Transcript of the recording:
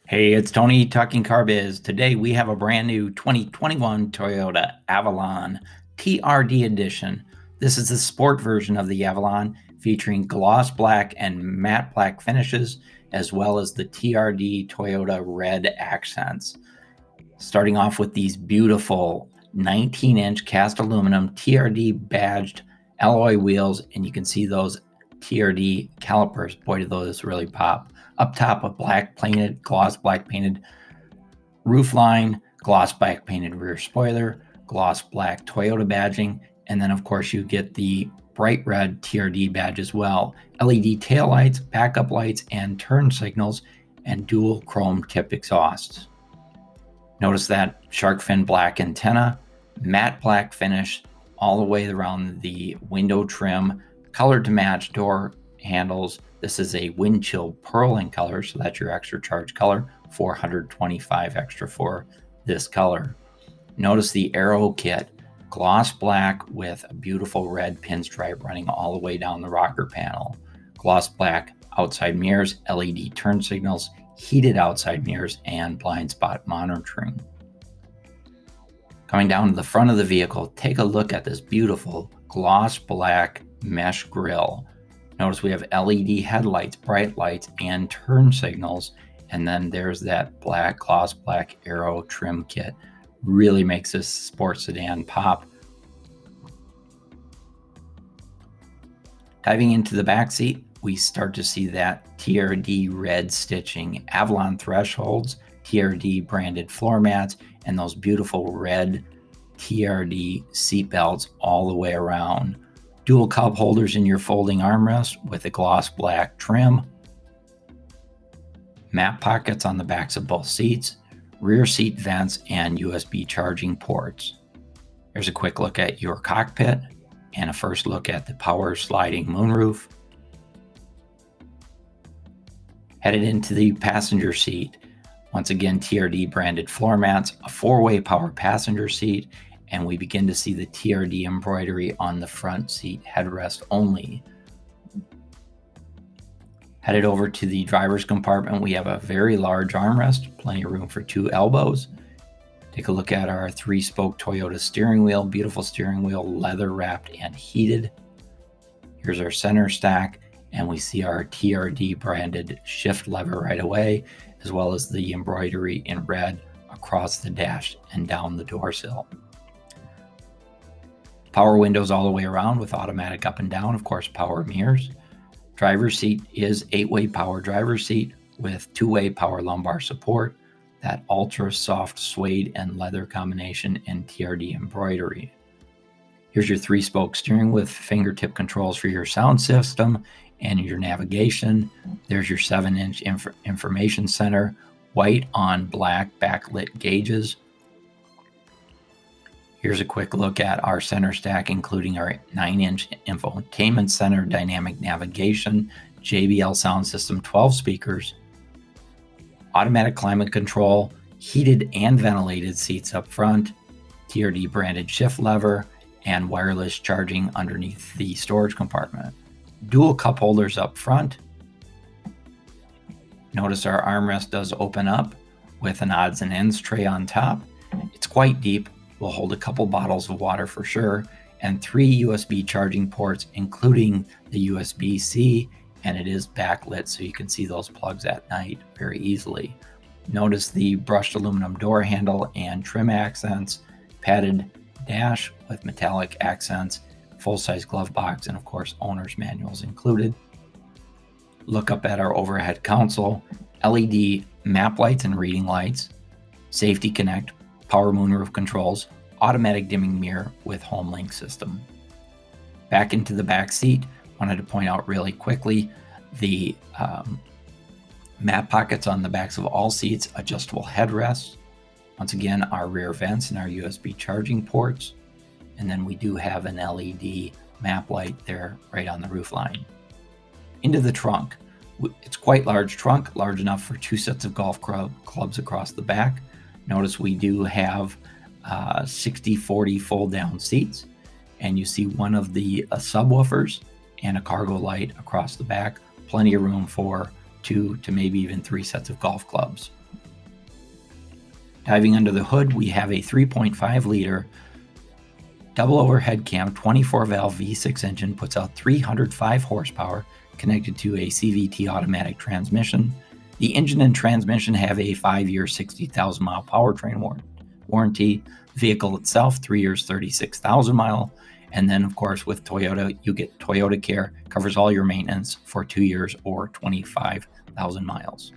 Hey, it's Tony talking Car Biz. Today we have a brand new 2021 Toyota Avalon TRD edition. This is the sport version of the Avalon, featuring gloss black and matte black finishes, as well as the TRD Toyota red accents. Starting off with these beautiful 19-inch cast aluminum TRD badged alloy wheels, and you can see those TRD calipers. Boy, do those really pop. Up top, a gloss black painted roof line, gloss black painted rear spoiler, gloss black Toyota badging, and then of course you get the bright red TRD badge as well. LED taillights, backup lights, and turn signals, and dual chrome tip exhausts. Notice that shark fin black antenna, matte black finish all the way around the window trim, colored to match door handles. This is a wind chill pearl in color, so that's your extra charge color, $425 extra for this color. Notice the aero kit, gloss black with a beautiful red pinstripe running all the way down the rocker panel. Gloss black outside mirrors, LED turn signals, heated outside mirrors, and blind spot monitoring. Coming down to the front of the vehicle, take a look at this beautiful gloss black mesh grille. Notice we have LED headlights, bright lights, and turn signals, and then there's that gloss black aero trim kit. Really makes this sports sedan pop. Diving into the back seat, we start to see that TRD red stitching, Avalon thresholds, TRD branded floor mats, and those beautiful red TRD seat belts all the way around. Dual cup holders in your folding armrest with a gloss black trim. Matte pockets on the backs of both seats, rear seat vents, and USB charging ports. Here's a quick look at your cockpit and a first look at the power sliding moonroof. Headed into the passenger seat, once again TRD branded floor mats, a 4-way power passenger seat, and we begin to see the TRD embroidery on the front seat headrest only. Headed over to the driver's compartment, we have a very large armrest, plenty of room for 2 elbows. Take a look at our 3-spoke Toyota steering wheel, beautiful steering wheel, leather wrapped and heated. Here's our center stack, and we see our TRD branded shift lever right away, as well as the embroidery in red across the dash and down the door sill. Power windows all the way around with automatic up and down, of course, power mirrors. Driver's seat is 8-way power driver's seat with 2-way power lumbar support, that ultra soft suede and leather combination, and TRD embroidery. Here's your 3-spoke steering with fingertip controls for your sound system and your navigation. There's your 7-inch information center, white on black backlit gauges. Here's a quick look at our center stack, including our 9-inch infotainment center, dynamic navigation, JBL sound system, 12 speakers, automatic climate control, heated and ventilated seats up front, TRD branded shift lever, and wireless charging underneath the storage compartment. Dual cup holders up front. Notice our armrest does open up with an odds and ends tray on top. It's quite deep. Will hold a couple bottles of water for sure, and 3 USB charging ports, including the USB-C, and it is backlit so you can see those plugs at night very easily. Notice the brushed aluminum door handle and trim accents, padded dash with metallic accents, full-size glove box, and of course owner's manuals included. Look up at our overhead console, LED map lights and reading lights, safety connect, power moonroof controls, automatic dimming mirror with home link system. Back into the back seat, wanted to point out really quickly the map pockets on the backs of all seats, adjustable headrests. Once again, our rear vents and our USB charging ports. And then we do have an LED map light there right on the roof line. Into the trunk. It's quite large trunk, large enough for 2 sets of golf clubs across the back. Notice we do have 60/40 fold down seats, and you see one of the subwoofers and a cargo light across the back. Plenty of room for 2 to maybe even 3 sets of golf clubs. Diving under the hood, we have a 3.5 liter double overhead cam 24 valve V6 engine, puts out 305 horsepower, connected to a CVT automatic transmission. The engine and transmission have a 5-year, 60,000 mile powertrain warranty. The vehicle itself, 3 years, 36,000 mile. And then, of course, with Toyota, you get Toyota Care, covers all your maintenance for 2 years or 25,000 miles.